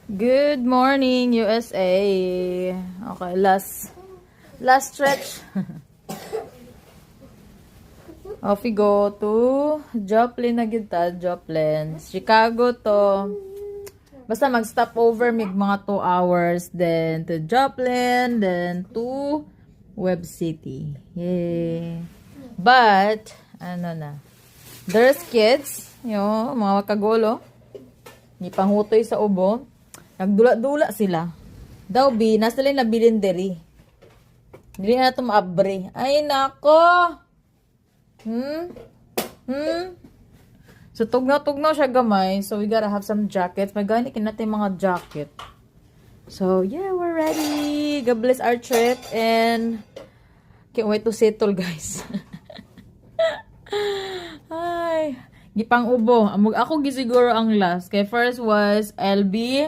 Good morning, USA. Okay, last stretch. Off we go to Joplin na kita, Joplin. Chicago to. Basta mag-stop over mga 2 hours. Then to Joplin. Then to Web City. Yay. But, there's kids. Mga kagulo. Ni panghutoy sa ubo. Nagdula-dula sila. Daw, nasa nila na bilinderi. Hindi na ito maabre. Ay, nako! So, tugnaw siya gamay. So, we gotta have some jackets. Maganikin natin mga jacket. So, yeah, we're ready. God bless our trip. And, can't wait to settle, guys. Ay, gipang ubo. Ako gisiguro ang last. Kay first was LB.